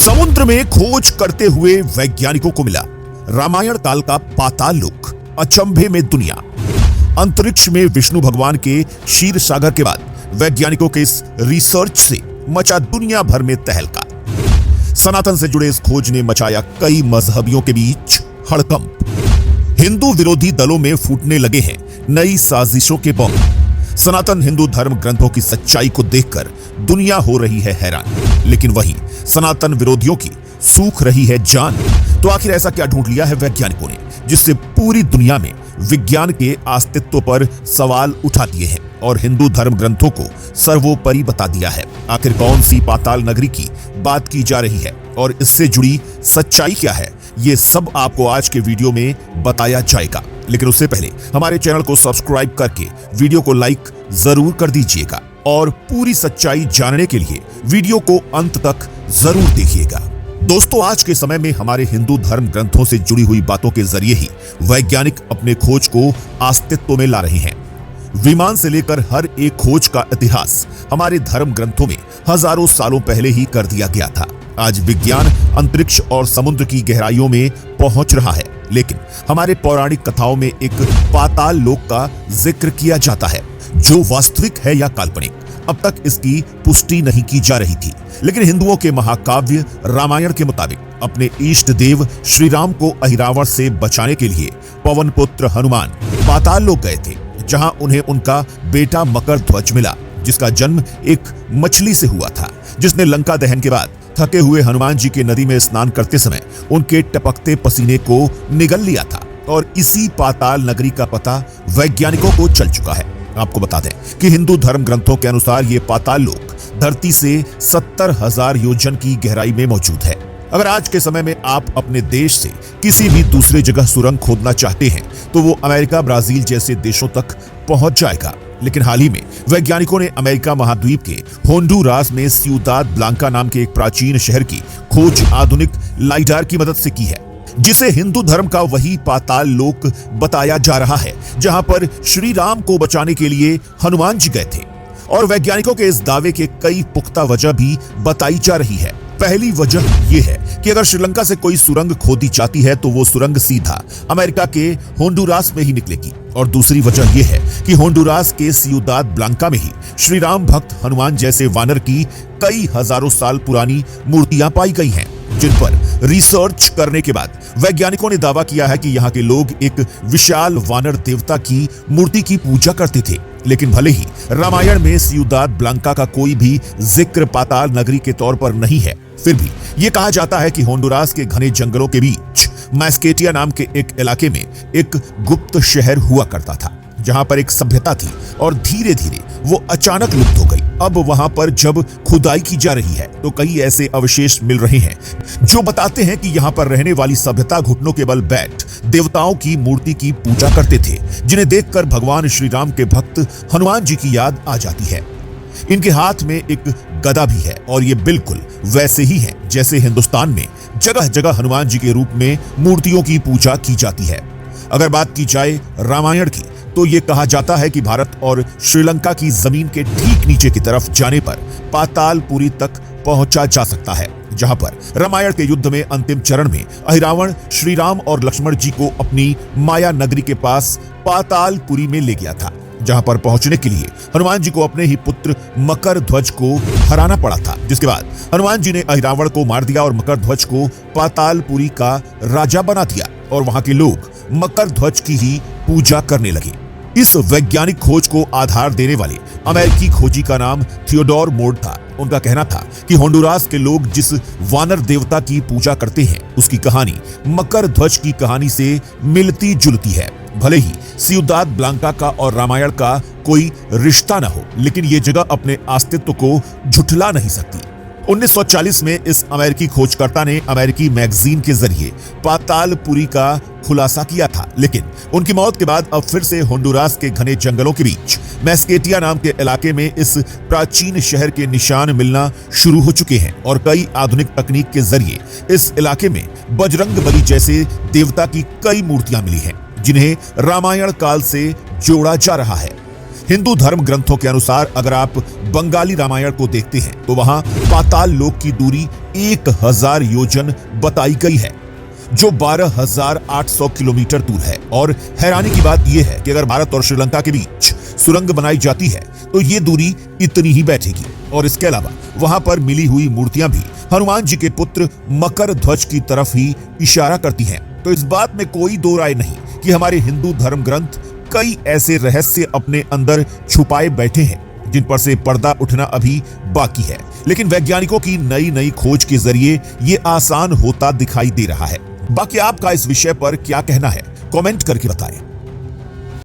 समुद्र में खोज करते हुए वैज्ञानिकों को मिला रामायण काल का पाताल लोक, अचंभे में दुनिया। अंतरिक्ष में विष्णु भगवान के क्षीर सागर के बाद वैज्ञानिकों के इस रिसर्च से मचा दुनिया भर में तहलका। सनातन से जुड़े इस खोज ने मचाया कई मजहबियों के बीच हड़कंप। हिंदू विरोधी दलों में फूटने लगे हैं नई साजिशों के बम। सनातन हिंदू धर्म ग्रंथों की सच्चाई को देखकर दुनिया हो रही है हैरान, लेकिन वहीं सनातन विरोधियों की सूख रही है जान। तो आखिर ऐसा क्या ढूंढ लिया है वैज्ञानिकों ने जिससे पूरी दुनिया में विज्ञान के अस्तित्व पर सवाल उठा दिए हैं और हिंदू धर्म ग्रंथों को सर्वोपरि बता दिया है? आखिर कौन सी पाताल नगरी की बात की जा रही है और इससे जुड़ी सच्चाई क्या है, ये सब आपको आज के वीडियो में बताया जाएगा। लेकिन उससे पहले हमारे चैनल को सब्सक्राइब करके वीडियो को लाइक जरूर कर दीजिएगा और पूरी सच्चाई जानने के लिए वीडियो को अंत तक जरूर देखिएगा। दोस्तों, आज के समय में हमारे हिंदू धर्म ग्रंथों से जुड़ी हुई बातों के जरिए ही वैज्ञानिक अपने खोज को अस्तित्व में ला रहे हैं। विमान से लेकर हर एक खोज का इतिहास हमारे धर्म ग्रंथों में हजारों सालों पहले ही कर दिया गया था। आज विज्ञान अंतरिक्ष और समुद्र की गहराइयों में पहुंच रहा है, लेकिन हमारे पौराणिक कथाओं में एक पाताल लोक का जिक्र किया जाता है जो वास्तविक है या काल्पनिक, अब तक इसकी पुष्टि नहीं की जा रही थी। लेकिन हिंदुओं के महाकाव्य रामायण के मुताबिक अपने इष्ट देव श्री राम को अहिरावण से बचाने के लिए पवन पुत्र हनुमान पाताल लोक गए थे, जहां उन्हें उनका बेटा मकर ध्वज मिला, जिसका जन्म एक मछली से हुआ था, जिसने लंका दहन के बाद थके हुए हनुमान जी के नदी में स्नान करते समय उनके टपकते पसीने को निगल लिया था। और इसी पाताल नगरी का पता वैज्ञानिकों को चल चुका है। आपको बता दें कि हिंदू धर्म ग्रंथों के अनुसार ये पाताल लोक धरती से 70,000 योजन की गहराई में मौजूद है। अगर आज के समय में आप अपने देश से किसी भी दूसरे जगह सुरंग खोदना चाहते हैं तो वो अमेरिका, ब्राजील जैसे देशों तक पहुंच जाएगा। लेकिन हाल ही में वैज्ञानिकों ने अमेरिका महाद्वीप के होंडुरास में सियुदाद ब्लांका नाम के एक प्राचीन शहर की खोज आधुनिक लाइडार की मदद से की है, जिसे हिंदू धर्म का वही पाताल लोक बताया जा रहा है जहां पर श्री राम को बचाने के लिए हनुमान जी गए थे। और वैज्ञानिकों के इस दावे के कई पुख्ता वजह भी बताई जा रही है। पहली वजह यह है कि अगर श्रीलंका से कोई सुरंग खोदी जाती है तो वो सुरंग सीधा अमेरिका के होंडुरास में ही निकलेगी। और दूसरी वजह यह है कि होंडुरास के सियुदाद ब्लांका में ही श्री राम भक्त हनुमान जैसे वानर की कई हजारों साल पुरानी मूर्तियां पाई गई हैं, जिन पर रिसर्च करने के बाद वैज्ञानिकों ने दावा किया है कि यहाँ के लोग एक विशाल वानर देवता की मूर्ति की पूजा करते थे। लेकिन भले ही रामायण में सियुदाद ब्लांका का कोई भी जिक्र पाताल नगरी के तौर पर नहीं है, फिर भी ये कहा जाता है कि होंडुरास के घने जंगलों के बीच मैस्केटिया नाम के एक इलाके में एक गुप्त शहर हुआ करता था, जहां पर एक सभ्यता थी और धीरे धीरे वो अचानक लुप्त हो गई। अब वहां पर जब खुदाई की जा रही है तो कई ऐसे अवशेष मिल रहे हैं जो बताते हैं कि यहाँ पर रहने वाली सभ्यता घुटनों के बल बैठ देवताओं की मूर्ति की पूजा करते थे, जिन्हें देखकर भगवान श्री राम के भक्त हनुमान जी की याद आ जाती है। इनके हाथ में एक गदा भी है और ये बिल्कुल वैसे ही है जैसे हिंदुस्तान में जगह जगह हनुमान जी के रूप में मूर्तियों की पूजा की जाती है। अगर बात की जाए रामायण की तो ये कहा जाता है कि भारत और श्रीलंका की जमीन के ठीक नीचे की तरफ जाने पर पातालपुरी तक पहुंचा जा सकता है, जहां पर रामायण के युद्ध में अंतिम चरण में अहिरावण श्री राम और लक्ष्मण जी को अपनी माया नगरी के पास पातालपुरी में ले गया था, जहां पर पहुंचने के लिए हनुमान जी को अपने ही पुत्र मकर ध्वज को हराना पड़ा था, जिसके बाद हनुमान जी ने अहिरावण को मार दिया और मकर ध्वज को पातालपुरी का राजा बना दिया और वहां के लोग मकर ध्वज की ही पूजा करने लगे। इस वैज्ञानिक खोज को आधार देने वाले अमेरिकी खोजी का नाम थियोडोर मोड था। उनका कहना था कि होंडुरास के लोग जिस वानर देवता की पूजा करते हैं उसकी कहानी मकर ध्वज की कहानी से मिलती जुलती है। भले ही सियुदाद ब्लांका का और रामायण का कोई रिश्ता न हो, लेकिन ये जगह अपने अस्तित्व को झुठला नहीं सकती। 1940 में इस अमेरिकी खोजकर्ता ने अमेरिकी मैगजीन के जरिए पातालपुरी का खुलासा किया था, लेकिन उनकी मौत के बाद अब फिर से होंडुरास के घने जंगलों के बीच मैस्केटिया नाम के इलाके में इस प्राचीन शहर के निशान मिलना शुरू हो चुके हैं और कई आधुनिक तकनीक के जरिए इस इलाके में बजरंग बली जैसे देवता की कई मूर्तियां मिली हैं, जिन्हें रामायण काल से जोड़ा जा रहा है। हिंदू धर्म ग्रंथों के अनुसार अगर आप बंगाली रामायण को देखते हैं तो वहां पाताल लोक की दूरी 1000 योजन बताई गई है, जो 12,800 किलोमीटर दूर है। और हैरानी की बात यह है कि अगर भारत और श्रीलंका के बीच सुरंग बनाई जाती है तो ये दूरी इतनी ही बैठेगी। और इसके अलावा वहां पर मिली हुई मूर्तियां भी हनुमान जी के पुत्र मकर ध्वज की तरफ ही इशारा करती हैं। तो इस बात में कोई दो राय नहीं कि हमारे हिंदू धर्म ग्रंथ कई ऐसे रहस्य अपने अंदर छुपाए बैठे हैं जिन पर से पर्दा उठना अभी बाकी है। लेकिन वैज्ञानिकों की नई नई खोज के जरिए ये आसान होता दिखाई दे रहा है। बाकी आपका इस विषय पर क्या कहना है, कमेंट करके बताएं।